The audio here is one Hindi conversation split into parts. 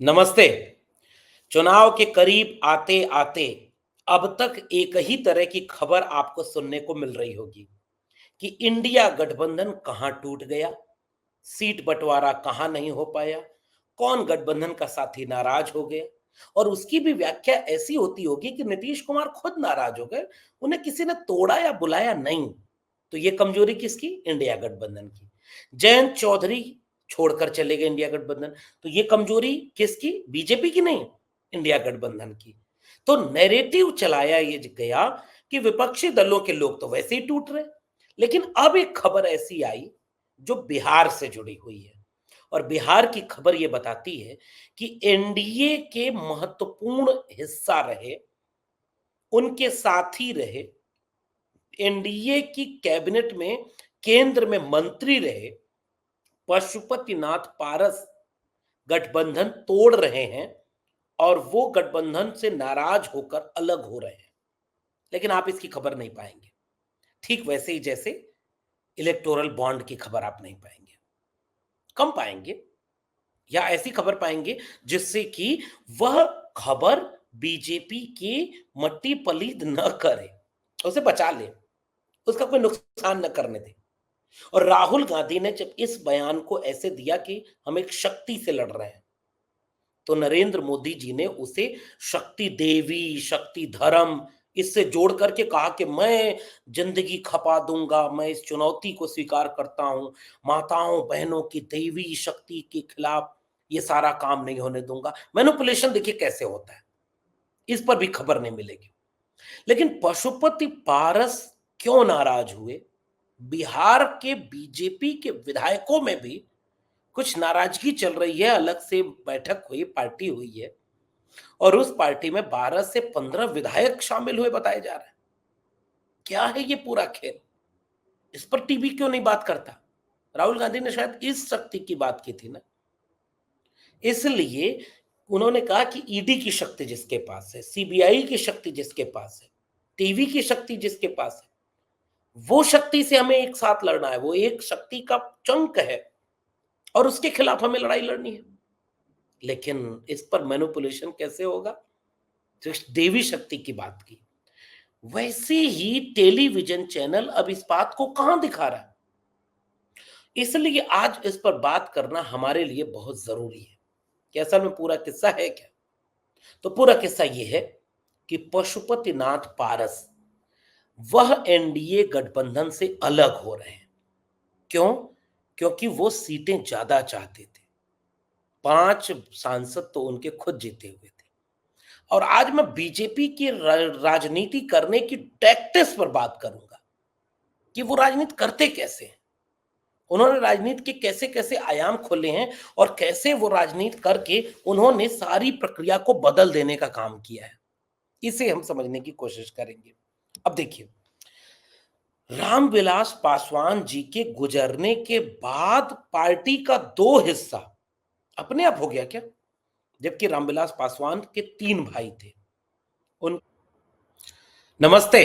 नमस्ते। चुनाव के करीब आते आते अब तक एक ही तरह की खबर आपको सुनने को मिल रही होगी कि इंडिया गठबंधन कहां टूट गया, सीट बंटवारा कहां नहीं हो पाया, कौन गठबंधन का साथी नाराज हो गया। और उसकी भी व्याख्या ऐसी होती होगी कि नीतीश कुमार खुद नाराज हो गए, उन्हें किसी ने तोड़ा या बुलाया नहीं। तो ये कमजोरी किसकी? इंडिया गठबंधन की। जयंत चौधरी छोड़कर चले गए इंडिया गठबंधन, तो ये कमजोरी किसकी? बीजेपी की नहीं, इंडिया गठबंधन की। तो नैरेटिव चलाया ये गया कि विपक्षी दलों के लोग तो वैसे ही टूट रहे। लेकिन अब एक खबर ऐसी आई जो बिहार से जुड़ी हुई है, और बिहार की खबर ये बताती है कि एनडीए के महत्वपूर्ण हिस्सा रहे, उनके साथी रहे, एनडीए की कैबिनेट में केंद्र में मंत्री रहे पशुपतिनाथ पारस गठबंधन तोड़ रहे हैं, और वो गठबंधन से नाराज होकर अलग हो रहे हैं। लेकिन आप इसकी खबर नहीं पाएंगे, ठीक वैसे ही जैसे इलेक्टोरल बॉन्ड की खबर आप नहीं पाएंगे। कम पाएंगे, या ऐसी खबर पाएंगे जिससे कि वह खबर बीजेपी की मट्टी पलीद न करे, उसे बचा ले, उसका कोई नुकसान न करने दे। और राहुल गांधी ने जब इस बयान को ऐसे दिया कि हम एक शक्ति से लड़ रहे हैं, तो नरेंद्र मोदी जी ने उसे शक्ति देवी, शक्ति धर्म इससे जोड़ करके कहा कि मैं जिंदगी खपा दूंगा, मैं इस चुनौती को स्वीकार करता हूं, माताओं बहनों की देवी शक्ति के खिलाफ ये सारा काम नहीं होने दूंगा। मैनिपुलेशन देखिए कैसे होता है, इस पर भी खबर नहीं मिलेगी। लेकिन पशुपति पारस क्यों नाराज हुए? बिहार के बीजेपी के विधायकों में भी कुछ नाराजगी चल रही है। अलग से बैठक हुई, पार्टी हुई है, और उस पार्टी में 12 से 15 विधायक शामिल हुए बताए जा रहे हैं। क्या है ये पूरा खेल? इस पर टीवी क्यों नहीं बात करता? राहुल गांधी ने शायद इस शक्ति की बात की थी ना, इसलिए उन्होंने कहा कि ईडी की शक्ति जिसके पास है, सीबीआई की शक्ति जिसके पास है, टीवी की शक्ति जिसके पास है, वो शक्ति से हमें एक साथ लड़ना है। वो एक शक्ति का चंक है और उसके खिलाफ हमें लड़ाई लड़नी है। लेकिन इस पर मैनिपुलेशन कैसे होगा? जो देवी शक्ति की बात की, वैसे ही टेलीविजन चैनल अब इस बात को कहां दिखा रहा है। इसलिए आज इस पर बात करना हमारे लिए बहुत जरूरी है कि असल में पूरा किस्सा है क्या। तो पूरा किस्सा यह है कि पशुपतिनाथ पारस वह एनडीए गठबंधन से अलग हो रहे हैं। क्यों? क्योंकि वो सीटें ज्यादा चाहते थे। 5 सांसद तो उनके खुद जीते हुए थे। और आज मैं बीजेपी की राजनीति करने की टैक्टिक्स पर बात करूंगा कि वो राजनीति करते कैसे हैं, उन्होंने राजनीति के कैसे कैसे आयाम खोले हैं, और कैसे वो राजनीति करके उन्होंने सारी प्रक्रिया को बदल देने का काम किया है। इसे हम समझने की कोशिश करेंगे। अब देखिए, रामविलास पासवान जी के गुजरने के बाद पार्टी का 2 हिस्सा अपने आप हो गया क्या? जबकि रामविलास पासवान के 3 भाई थे। उन नमस्ते।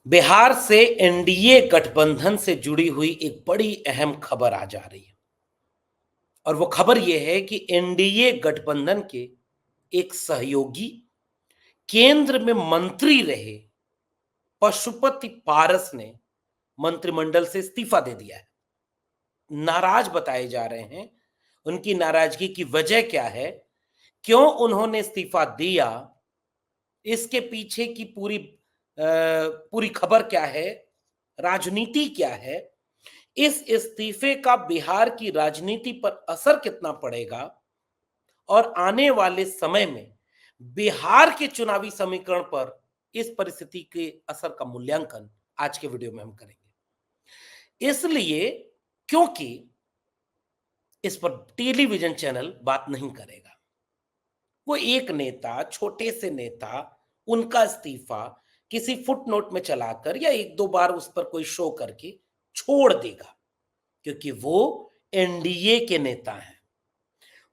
बिहार से एनडीए गठबंधन से जुड़ी हुई एक बड़ी अहम खबर आ जा रही है, और वो खबर यह है कि एनडीए गठबंधन के एक सहयोगी, केंद्र में मंत्री रहे पशुपति पारस ने मंत्रिमंडल से इस्तीफा दे दिया है। नाराज बताए जा रहे हैं। उनकी नाराजगी की वजह क्या है, क्यों उन्होंने इस्तीफा दिया, इसके पीछे की पूरी खबर क्या है, राजनीति क्या है, इस इस्तीफे का बिहार की राजनीति पर असर कितना पड़ेगा, और आने वाले समय में बिहार के चुनावी समीकरण पर इस परिस्थिति के असर का मूल्यांकन आज के वीडियो में हम करेंगे। इसलिए, क्योंकि इस पर टेलीविजन चैनल बात नहीं करेगा। वो एक नेता, छोटे से नेता, उनका इस्तीफा किसी फुटनोट में चलाकर या 1-2 बार उस पर कोई शो करके छोड़ देगा, क्योंकि वो एनडीए के नेता हैं।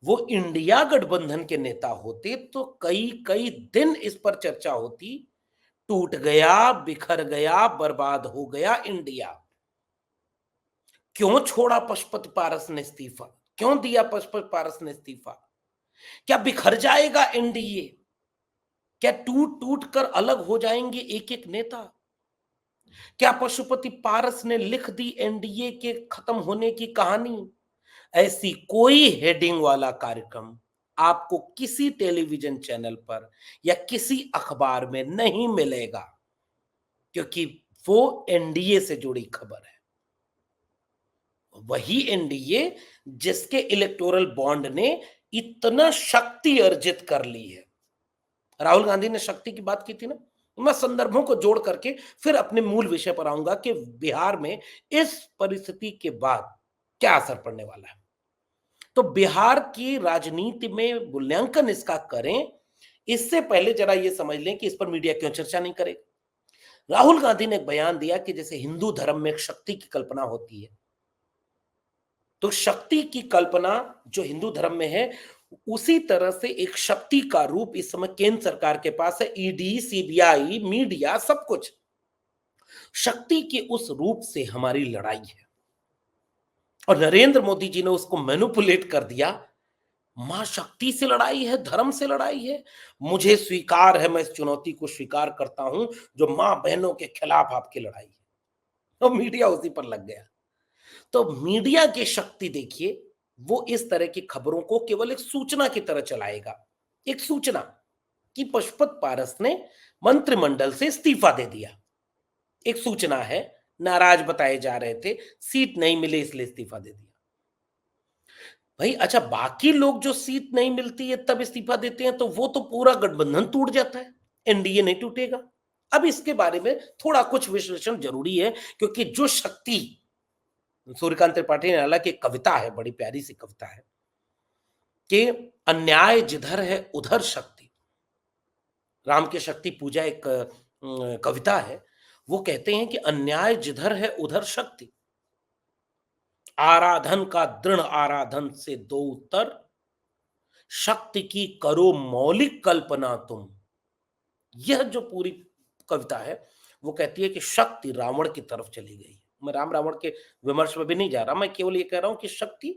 वो इंडिया गठबंधन के नेता होते तो कई कई दिन इस पर चर्चा होती, टूट गया, बिखर गया, बर्बाद हो गया इंडिया। क्यों छोड़ा पशुपति पारस ने इस्तीफा? क्यों दिया पशुपति पारस ने इस्तीफा? क्या बिखर जाएगा एनडीए? क्या टूट टूट कर अलग हो जाएंगे एक एक नेता? क्या पशुपति पारस ने लिख दी एनडीए के खत्म होने की कहानी? ऐसी कोई हेडिंग वाला कार्यक्रम आपको किसी टेलीविजन चैनल पर या किसी अखबार में नहीं मिलेगा, क्योंकि वो एनडीए से जुड़ी खबर है। वही एनडीए जिसके इलेक्टोरल बॉन्ड ने इतना शक्ति अर्जित कर ली है। राहुल गांधी ने शक्ति की बात की थी ना। मैं संदर्भों को जोड़ करके फिर अपने मूल विषय पर आऊंगा कि बिहार में इस परिस्थिति के बाद क्या असर पड़ने वाला है। तो बिहार की राजनीति में मूल्यांकन इसका करें, इससे पहले जरा ये समझ लें कि इस पर मीडिया क्यों चर्चा नहीं करेगा। राहुल गांधी ने एक बयान दिया कि जैसे हिंदू धर्म में एक शक्ति की कल्पना होती है, तो शक्ति की कल्पना जो हिंदू धर्म में है, उसी तरह से एक शक्ति का रूप इस समय केंद्र सरकार के पास है। ईडी, सीबीआई, मीडिया, सब कुछ शक्ति के उस रूप से हमारी लड़ाई है। और नरेंद्र मोदी जी ने उसको मैनिपुलेट कर दिया। मां शक्ति से लड़ाई है, धर्म से लड़ाई है। मुझे स्वीकार है, मैं इस चुनौती को स्वीकार करता हूं, जो मां बहनों के खिलाफ आपकी लड़ाई है। तो मीडिया उसी पर लग गया। तो मीडिया की शक्ति देखिए, वो इस तरह की खबरों को केवल एक सूचना की तरह चलाएगा। एक सूचना कि पशुपत पारस ने मंत्रिमंडल से इस्तीफा दे दिया, एक सूचना है। नाराज बताए जा रहे थे, सीट नहीं मिली इसलिए इस्तीफा दे दिया। भाई अच्छा, बाकी लोग जो सीट नहीं मिलती है तब इस्तीफा देते हैं, तो वो तो पूरा गठबंधन टूट जाता है, एनडीए नहीं टूटेगा। अब इसके बारे में थोड़ा कुछ विश्लेषण जरूरी है, क्योंकि जो शक्ति, सूर्यकांत त्रिपाठी ने हालांकि एक कविता है, बड़ी प्यारी सी कविता है कि अन्याय जिधर है उधर शक्ति। राम के शक्ति पूजा एक कविता है। वो कहते हैं कि अन्याय जिधर है उधर शक्ति, आराधन का दृढ़ आराधन से दो उत्तर, शक्ति की करो मौलिक कल्पना तुम। यह जो पूरी कविता है, वो कहती है कि शक्ति रावण की तरफ चली गई। मैं राम रावण के विमर्श में भी नहीं जा रहा, मैं केवल ये कह रहा हूं कि शक्ति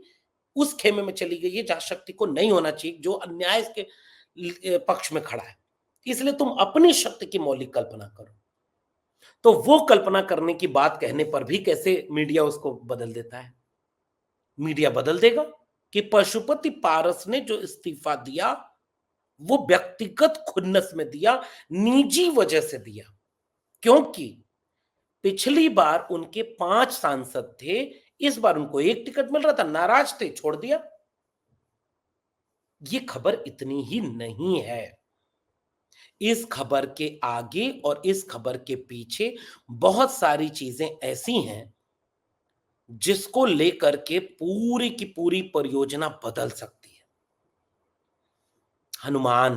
उस खेमे में चली गई है जहां शक्ति को नहीं होना चाहिए, जो अन्याय के पक्ष में खड़ा है। इसलिए तुम अपनी शक्ति की मौलिक कल्पना करो। तो वो कल्पना करने की बात कहने पर भी कैसे मीडिया उसको बदल देता है। मीडिया बदल देगा कि पशुपति पारस ने जो इस्तीफा दिया, वो व्यक्तिगत खुन्नस में दिया, निजी वजह से दिया। क्योंकि पिछली बार उनके 5 सांसद थे, इस बार उनको 1 टिकट मिल रहा था, नाराज थे, छोड़ दिया। ये खबर इतनी ही नहीं है। इस खबर के आगे और इस खबर के पीछे बहुत सारी चीजें ऐसी हैं जिसको लेकर के पूरी की पूरी परियोजना बदल सकती है। हनुमान,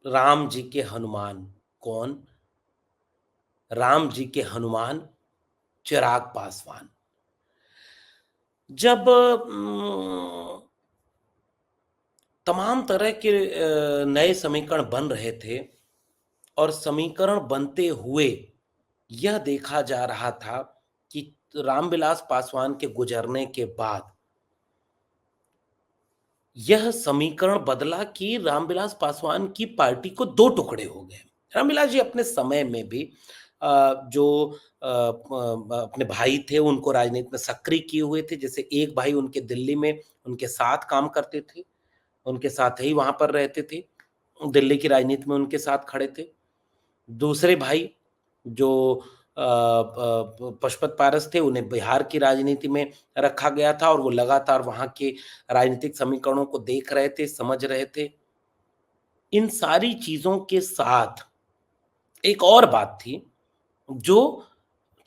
राम जी के हनुमान कौन? राम जी के हनुमान चिराग पासवान। जब तमाम तरह के नए समीकरण बन रहे थे और समीकरण बनते हुए यह देखा जा रहा था कि रामविलास पासवान के गुजरने के बाद यह समीकरण बदला कि रामविलास पासवान की पार्टी को 2 टुकड़े हो गए। रामविलास जी अपने समय में भी जो अपने भाई थे उनको राजनीति में सक्रिय किए हुए थे। जैसे एक भाई उनके दिल्ली में उनके साथ काम करते थे, उनके साथ ही वहाँ पर रहते थे, दिल्ली की राजनीति में उनके साथ खड़े थे। दूसरे भाई जो पशुपत पारस थे, उन्हें बिहार की राजनीति में रखा गया था और वो लगातार वहाँ के राजनीतिक समीकरणों को देख रहे थे, समझ रहे थे। इन सारी चीज़ों के साथ एक और बात थी, जो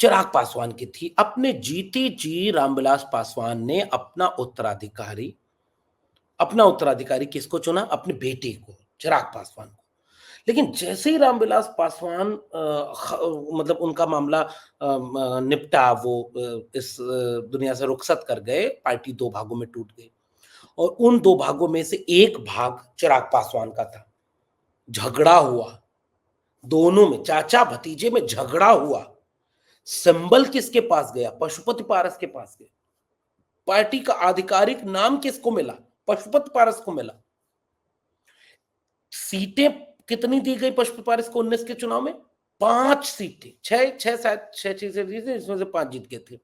चिराग पासवान की थी। अपने जीते जी रामविलास पासवान ने अपना उत्तराधिकारी किसको चुना? अपने बेटे को, चिराग पासवान को। लेकिन जैसे ही रामविलास पासवान मतलब उनका मामला निपटा, वो इस दुनिया से रुखसत कर गए, पार्टी 2 भागों में टूट गई और उन 2 भागों में से एक भाग चिराग पासवान का था। झगड़ा हुआ, दोनों में, चाचा भतीजे में झगड़ा हुआ। सिंबल किसके पास गया? पशुपति पारस के पास गया। पार्टी का आधिकारिक नाम किसको मिला? पशुपति पारस को मिला। सीटें कितनी दी गई पशुपति पारस को 19 के चुनाव में? 5 सीटें, 6 शायद 6 चीजें दी थी, इसमें से 5 जीत गए थे।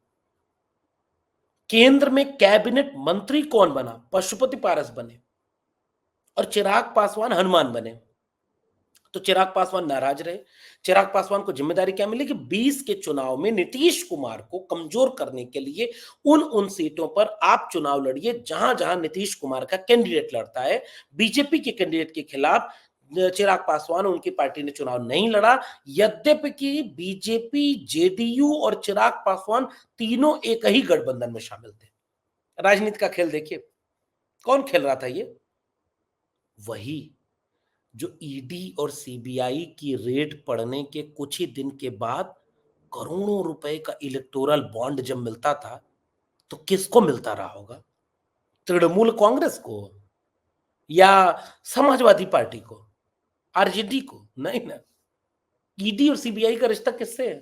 केंद्र में कैबिनेट मंत्री कौन बना? पशुपति पारस बने और चिराग पासवान हनुमान बने। तो चिराग पासवान नाराज रहे। चिराग पासवान को जिम्मेदारी क्या मिली कि 20 के चुनाव में नीतीश कुमार को कमजोर करने के लिए उन सीटों पर आप चुनाव लड़िए जहां जहां नीतीश कुमार का कैंडिडेट लड़ता है। बीजेपी के कैंडिडेट के खिलाफ चिराग पासवान उनकी पार्टी ने चुनाव नहीं लड़ा, यद्यपि कि बीजेपी, जेडीयू और चिराग पासवान तीनों एक ही गठबंधन में शामिल थे। राजनीति का खेल देखिए, कौन खेल रहा था ये? वही जो ईडी और सीबीआई की रेड पड़ने के कुछ ही दिन के बाद करोड़ों रुपए का इलेक्टोरल बॉन्ड जब मिलता था, तो किसको मिलता रहा होगा? तृणमूल कांग्रेस को या समाजवादी पार्टी को, आरजेडी को? नहीं ना। ईडी और सीबीआई का रिश्ता किससे है?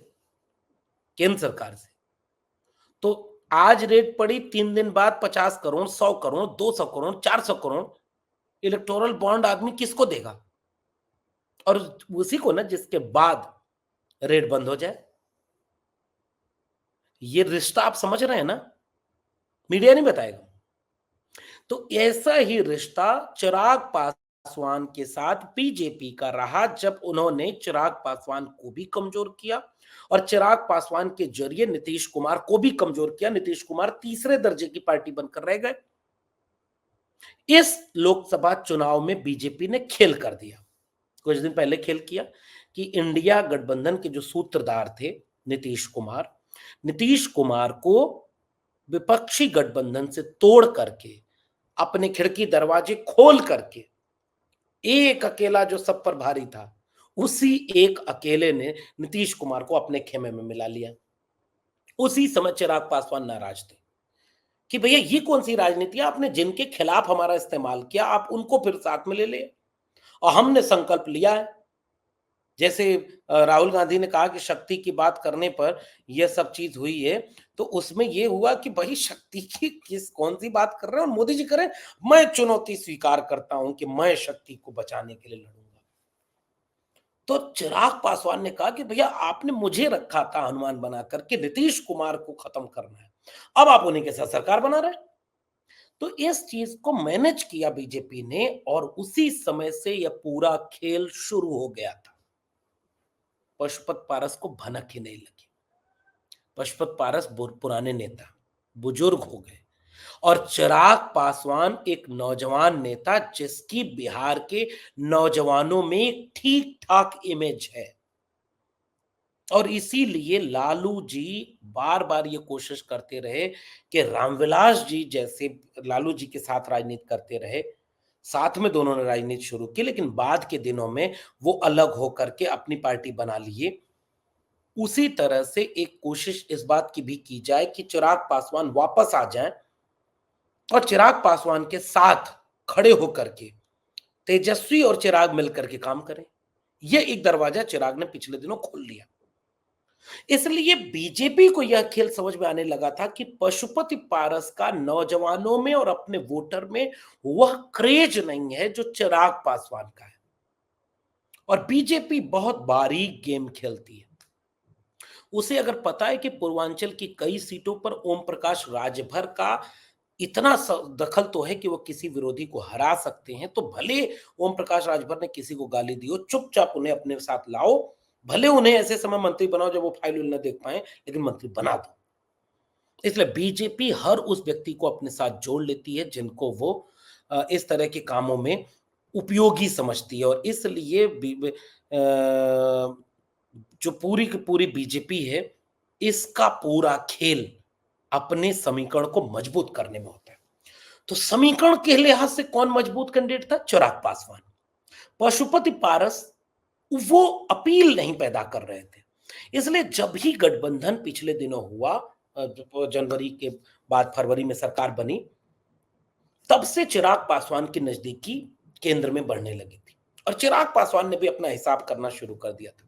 केंद्र सरकार से। तो आज रेड पड़ी, 3 दिन बाद 50 करोड़, 100 करोड़, 200 करोड़, 400 करोड़ इलेक्टोरल बॉन्ड आदमी किसको देगा? और उसी को ना जिसके बाद रेड बंद हो जाए। ये रिश्ता आप समझ रहे हैं ना? मीडिया नहीं बताएगा। तो ऐसा ही रिश्ता चिराग पासवान के साथ बीजेपी का रहा, जब उन्होंने चिराग पासवान को भी कमजोर किया और चिराग पासवान के जरिए नीतीश कुमार को भी कमजोर किया। नीतीश कुमार तीसरे दर्जे की पार्टी बनकर रह गए। इस लोकसभा चुनाव में बीजेपी ने खेल कर दिया। कुछ दिन पहले खेल किया कि इंडिया गठबंधन के जो सूत्रधार थे नीतीश कुमार को विपक्षी गठबंधन से तोड़ करके, अपने खिड़की दरवाजे खोल करके, एक अकेला जो सब पर भारी था, उसी एक अकेले ने नीतीश कुमार को अपने खेमे में मिला लिया। उसी समय चिराग पासवान नाराज थे कि भैया ये कौन सी राजनीति है, आपने जिनके खिलाफ हमारा इस्तेमाल किया आप उनको फिर साथ में ले ले। और हमने संकल्प लिया है, जैसे राहुल गांधी ने कहा कि शक्ति की बात करने पर यह सब चीज हुई है, तो उसमें यह हुआ कि भाई शक्ति की कौन सी बात कर रहे हैं, और मोदी जी करें, मैं चुनौती स्वीकार करता हूं कि मैं शक्ति को बचाने के लिए लड़ूंगा। तो चिराग पासवान ने कहा कि भैया आपने मुझे रखा था हनुमान बना करके, नीतीश कुमार को खत्म करना है, अब आप उन्हीं के साथ सरकार बना रहे। तो इस चीज को मैनेज किया बीजेपी ने और उसी समय से यह पूरा खेल शुरू हो गया था। पशुपत पारस को भनक ही नहीं लगी। पशुपत पारस पुराने नेता, बुजुर्ग हो गए, और चिराग पासवान एक नौजवान नेता जिसकी बिहार के नौजवानों में ठीक ठाक इमेज है। और इसीलिए लालू जी बार बार ये कोशिश करते रहे कि रामविलास जी जैसे लालू जी के साथ राजनीति करते रहे, साथ में दोनों ने राजनीति शुरू की, लेकिन बाद के दिनों में वो अलग होकर के अपनी पार्टी बना लिए। उसी तरह से एक कोशिश इस बात की भी की जाए कि चिराग पासवान वापस आ जाएं और चिराग पासवान के साथ खड़े होकर के तेजस्वी और चिराग मिलकर के काम करें। यह एक दरवाजा चिराग ने पिछले दिनों खोल लिया। इसलिए बीजेपी को यह खेल समझ में आने लगा था कि पशुपति पारस का नौजवानों में और अपने वोटर में वह क्रेज नहीं है जो चिराग पासवान का है। और बीजेपी बहुत बारीक गेम खेलती है। उसे अगर पता है कि पूर्वांचल की कई सीटों पर ओम प्रकाश राजभर का इतना दखल तो है कि वो किसी विरोधी को हरा सकते हैं, तो भले ओम प्रकाश राजभर ने किसी को गाली दी हो, चुपचाप उन्हें अपने साथ लाओ, भले उन्हें ऐसे समय मंत्री बनाओ जब वो फाइल न देख पाए, लेकिन मंत्री बना दो। इसलिए बीजेपी हर उस व्यक्ति को अपने साथ जोड़ लेती है जिनको वो इस तरह के कामों में उपयोगी समझती है। और इसलिए जो पूरी की पूरी बीजेपी है, इसका पूरा खेल अपने समीकरण को मजबूत करने में होता है। तो समीकरण के लिहाज से कौन मजबूत कैंडिडेट था? चिराग पासवान। पशुपति पारस वो अपील नहीं पैदा कर रहे थे। इसलिए जब ही गठबंधन पिछले दिनों हुआ, जनवरी के बाद फरवरी में सरकार बनी, तब से चिराग पासवान की नजदीकी केंद्र में बढ़ने लगी थी और चिराग पासवान ने भी अपना हिसाब करना शुरू कर दिया था।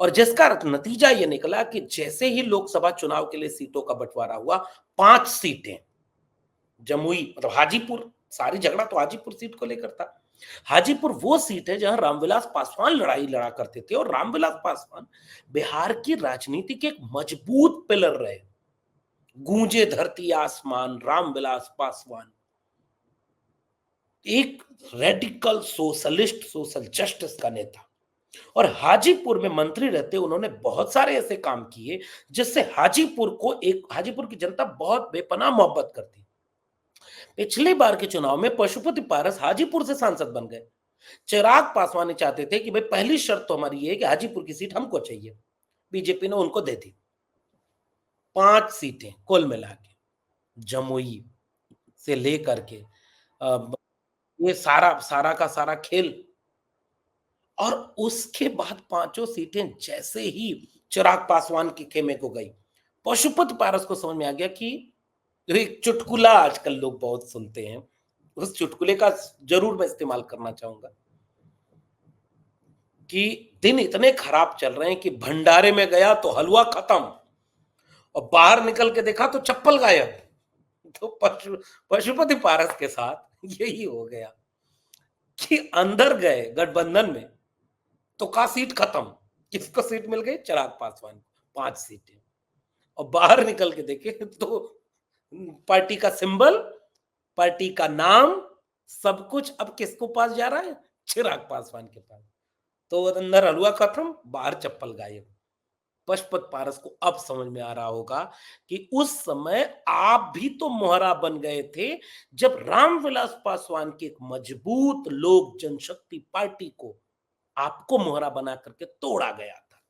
और जिसका नतीजा यह निकला कि जैसे ही लोकसभा चुनाव के लिए सीटों का बंटवारा हुआ, 5 सीटें जमुई मतलब हाजीपुर, सारी झगड़ा तो हाजीपुर सीट को लेकर था, हाजीपुर वो सीट है जहां रामविलास पासवान लड़ाई लड़ा करते थे, और रामविलास पासवान बिहार की राजनीति के एक मजबूत पिलर रहे। गूंजे धरती आसमान, रामविलास पासवान एक रेडिकल सोशलिस्ट, सोशल जस्टिस का नेता, और हाजीपुर में मंत्री रहते उन्होंने बहुत सारे ऐसे काम किए जिससे हाजीपुर की जनता बहुत बेपनाह मोहब्बत करती। पिछली बार के चुनाव में पशुपति पारस हाजीपुर से सांसद बन गए। चिराग पासवान ये चाहते थे कि भाई पहली शर्त तो हमारी ये है कि हाजीपुर की सीट हमको चाहिए। बीजेपी ने उनको दे दी 5 सीटें कुल मिला के, जमुई से लेकर के ये सारा सारा का सारा खेल। और उसके बाद पांचों सीटें जैसे ही चिराग पासवान के खेमे को गई, पशुपति पारस को समझ में आ गया कि एक चुटकुला आजकल लोग बहुत सुनते हैं, उस चुटकुले का जरूर मैं इस्तेमाल करना चाहूंगा कि दिन इतने खराब चल रहे हैं कि भंडारे में गया तो हलवा खत्म, और बाहर निकल के देखा तो चप्पल गायब। तो पशुपति पारस के साथ यही हो गया कि अंदर गए गठबंधन में तो का सीट खत्म। किसको सीट मिल गई? चिराग पासवान को 5 सीटें। और बाहर निकल के देखे तो पार्टी का सिंबल, पार्टी का नाम, सब कुछ अब किसको पास जा रहा है? चिराग पासवान के पास। तो अंदर हलवा खत्म, बाहर चप्पल गायब। पशुपत पारस को अब समझ में आ रहा होगा कि उस समय आप भी तो मोहरा बन गए थे जब रामविलास पासवान की एक मजबूत लोक जनशक्ति पार्टी को आपको मोहरा बना करके तोड़ा गया था।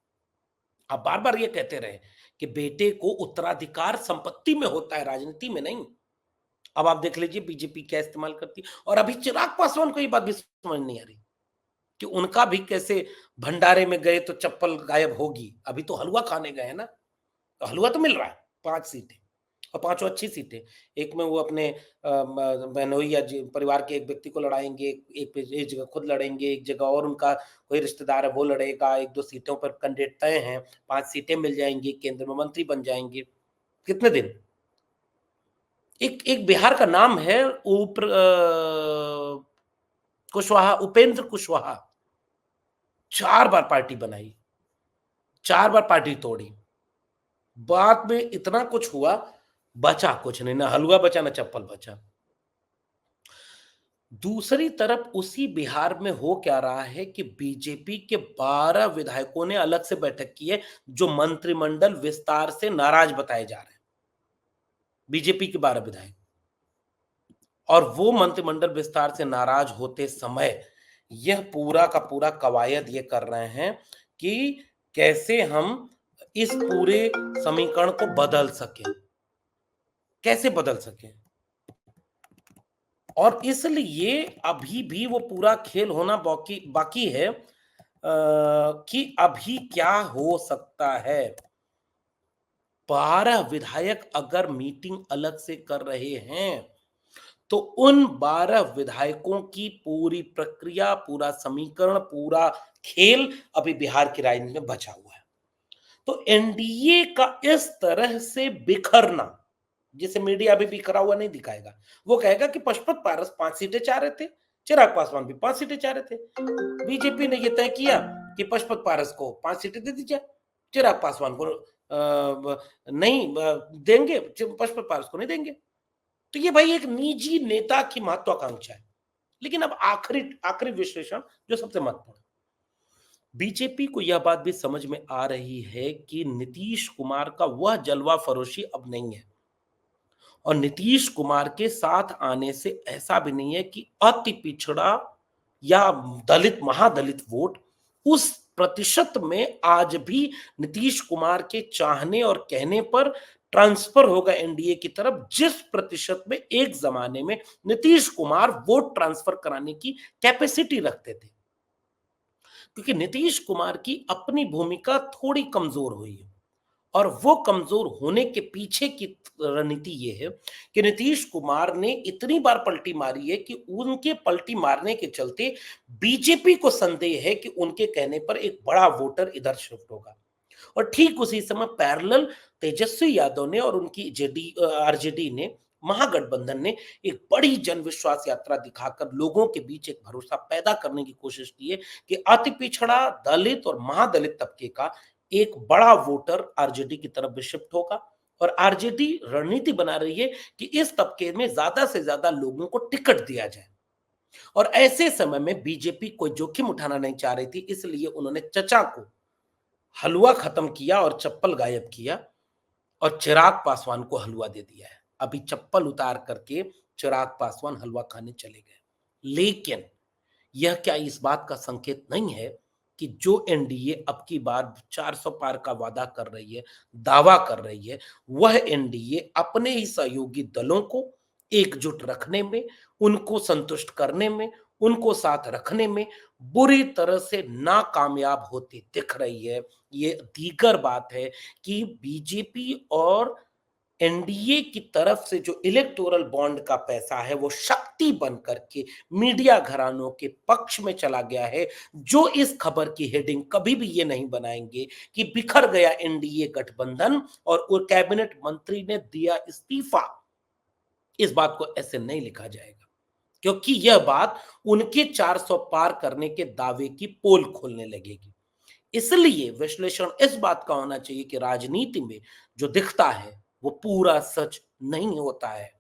आप बार बार ये कहते रहे कि बेटे को उत्तराधिकार संपत्ति में होता है, राजनीति में नहीं। अब आप देख लीजिए बीजेपी क्या इस्तेमाल करती है, और अभी चिराग पासवान को ये बात भी समझ नहीं आ रही कि उनका भी कैसे भंडारे में गए तो चप्पल गायब होगी। अभी तो हलवा खाने गए हैं ना, तो हलवा तो मिल रहा है। 5 सीटें, और पांचों अच्छी सीटें। एक में वो अपने बहनोई या परिवार के एक व्यक्ति को लड़ाएंगे, एक जगह खुद लड़ेंगे, एक जगह और उनका कोई रिश्तेदार है वो लड़ेगा, 1-2 सीटों पर कैंडिडेट तय हैं, 5 सीटें मिल जाएंगी, केंद्र में मंत्री बन जाएंगे। कितने दिन? एक एक बिहार का नाम है कुशवाहा, उपेंद्र कुशवाहा। 4 बार पार्टी बनाई, 4 बार पार्टी तोड़ी, बाद में इतना कुछ हुआ, बचा कुछ नहीं, ना हलवा बचा ना चप्पल बचा। दूसरी तरफ उसी बिहार में हो क्या रहा है कि बीजेपी के 12 विधायकों ने अलग से बैठक की है जो मंत्रिमंडल विस्तार से नाराज बताए जा रहे हैं। बीजेपी के 12 विधायक, और वो मंत्रिमंडल विस्तार से नाराज होते समय यह पूरा का पूरा कवायद ये कर रहे हैं कि कैसे हम इस पूरे समीकरण को बदल सकें, कैसे बदल सकें। और इसलिए अभी भी वो पूरा खेल होना बाकी बाकी है कि अभी क्या हो सकता है। 12 विधायक अगर मीटिंग अलग से कर रहे हैं तो उन 12 विधायकों की पूरी प्रक्रिया, पूरा समीकरण, पूरा खेल अभी बिहार की राजनीति में बचा हुआ है। तो एनडीए का इस तरह से बिखरना, जिसे मीडिया अभी बिखरा हुआ नहीं दिखाएगा, वो कहेगा कि पशुपत पारस 5 सीटें चाह रहे थे, चिराग पासवान भी 5 सीटें चाह रहे थे। बीजेपी ने यह तय किया कि पशुपत पारस को 5 सीटें दे दीजिए, चिराग पासवान को नहीं देंगे, पशुपत पारस को नहीं देंगे। तो ये भाई एक निजी नेता की महत्वाकांक्षा है। लेकिन अब आखिरी आखिरी विश्लेषण जो सबसे महत्वपूर्ण, बीजेपी को यह बात भी समझ में आ रही है कि नीतीश कुमार का वह जलवा फरोशी अब नहीं है, और नीतीश कुमार के साथ आने से ऐसा भी नहीं है कि अति पिछड़ा या दलित, महादलित वोट उस प्रतिशत में आज भी नीतीश कुमार के चाहने और कहने पर ट्रांसफर होगा एनडीए की तरफ, जिस प्रतिशत में एक जमाने में नीतीश कुमार वोट ट्रांसफर कराने की कैपेसिटी रखते थे। क्योंकि नीतीश कुमार की अपनी भूमिका थोड़ी कमजोर हुई है, और वो कमजोर होने के पीछे की रणनीति ये है कि नीतीश कुमार ने इतनी बार पलटी मारी है कि उनके पलटी मारने के चलते बीजेपी को संदेह है कि उनके कहने पर एक बड़ा वोटर इधर शिफ्ट होगा। और ठीक उसी समय पैरेलल तेजस्वी यादव ने और उनकी जेडी आरजेडी ने महागठबंधन ने एक बड़ी जनविश्वास यात्रा दिखाकर लोगों के बीच एक भरोसा पैदा करने की कोशिश की है कि अति पिछड़ा, दलित और महादलित तबके का एक बड़ा वोटर आरजेडी की तरफ भी शिफ्ट होगा। और आरजेडी रणनीति बना रही है कि इस तबके में ज्यादा से ज्यादा लोगों को टिकट दिया जाए। और ऐसे समय में बीजेपी कोई जोखिम उठाना नहीं चाह रही थी, इसलिए उन्होंने चचा को हलवा खत्म किया और चप्पल गायब किया और चिराग पासवान को हलवा दे दिया है। अभी चप्पल उतार करके चिराग पासवान हलवा खाने चले गए। लेकिन यह क्या इस बात का संकेत नहीं है कि जो एनडीए अब की बार 400 पार का वादा कर रही है, दावा कर रही है, वह एनडीए अपने ही सहयोगी दलों को एकजुट रखने में, उनको संतुष्ट करने में, उनको साथ रखने में बुरी तरह से नाकामयाब होती दिख रही है। ये दीगर बात है कि बीजेपी और एनडीए की तरफ से जो इलेक्टोरल बॉन्ड का पैसा है वो शक्ति बन करके मीडिया घरानों के पक्ष में चला गया है, जो इस खबर की हेडिंग कभी भी ये नहीं बनाएंगे कि बिखर गया एनडीए गठबंधन और वो कैबिनेट मंत्री ने दिया इस्तीफा। इस बात को ऐसे नहीं लिखा जाएगा, क्योंकि यह बात उनके 400 पार करने के दावे की पोल खोलने लगेगी। इसलिए विश्लेषण इस बात का होना चाहिए कि राजनीति में जो दिखता है वो पूरा सच नहीं होता है।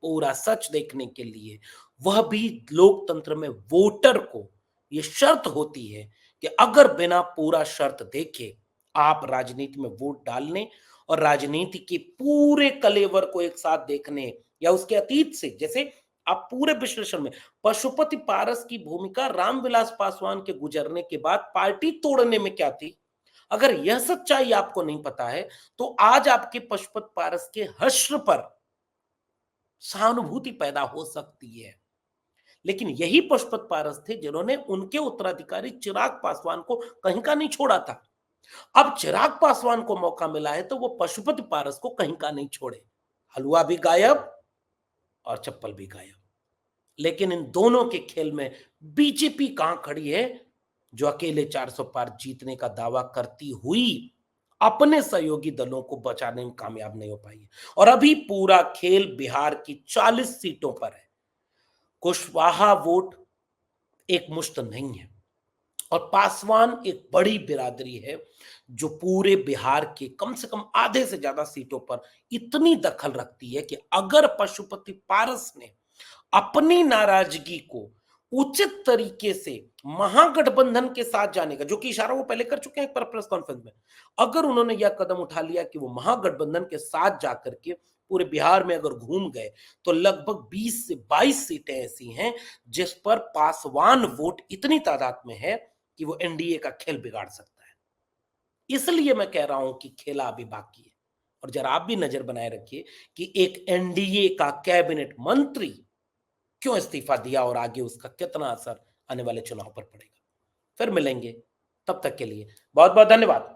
पूरा सच देखने के लिए वह भी लोकतंत्र में वोटर को ये शर्त होती है कि अगर बिना पूरा शर्त देखे आप राजनीति में वोट डालने और राजनीति के पूरे कलेवर को एक साथ देखने या उसके अतीत से, जैसे आप पूरे विश्लेषण में पशुपति पारस की भूमिका रामविलास पासवान के गुजरने के बाद पार्टी तोड़ने में क्या थी, अगर यह सच्चाई आपको नहीं पता है तो आज आपके पशुपति पारस के हश्र पर सहानुभूति पैदा हो सकती है। लेकिन यही पशुपति पारस थे जिन्होंने उनके उत्तराधिकारी चिराग पासवान को कहीं का नहीं छोड़ा था। अब चिराग पासवान को मौका मिला है तो वो पशुपति पारस को कहीं का नहीं छोड़े। हलवा भी गायब और चप्पल भी गायब। लेकिन इन दोनों के खेल में बीजेपी कहां खड़ी है, जो अकेले 400 पार जीतने का दावा करती हुई अपने सहयोगी दलों को बचाने में कामयाब नहीं हो पाई है। और अभी पूरा खेल बिहार की 40 सीटों पर है। कुशवाहा वोट एक मुश्त नहीं है और पासवान एक बड़ी बिरादरी है जो पूरे बिहार के कम से कम आधे से ज्यादा सीटों पर इतनी दखल रखती है कि अगर पशुपति पारस ने अपनी नाराजगी को उचित तरीके से महागठबंधन के साथ जाने का, जो कि इशारा वो पहले कर चुके हैं एक प्रेस कॉन्फ्रेंस में, अगर उन्होंने यह कदम उठा लिया कि वो महागठबंधन के साथ जाकर के पूरे बिहार में अगर घूम गए तो लगभग 20 से 22 सीटें ऐसी हैं जिस पर पासवान वोट इतनी तादाद में है कि वो एनडीए का खेल बिगाड़ सकता है। इसलिए मैं कह रहा हूं कि खेला अभी बाकी है। और जरा आप भी नजर बनाए रखिए कि एक एनडीए का कैबिनेट मंत्री क्यों इस्तीफा दिया और आगे उसका कितना असर आने वाले चुनाव पर पड़ेगा। फिर मिलेंगे, तब तक के लिए बहुत बहुत धन्यवाद।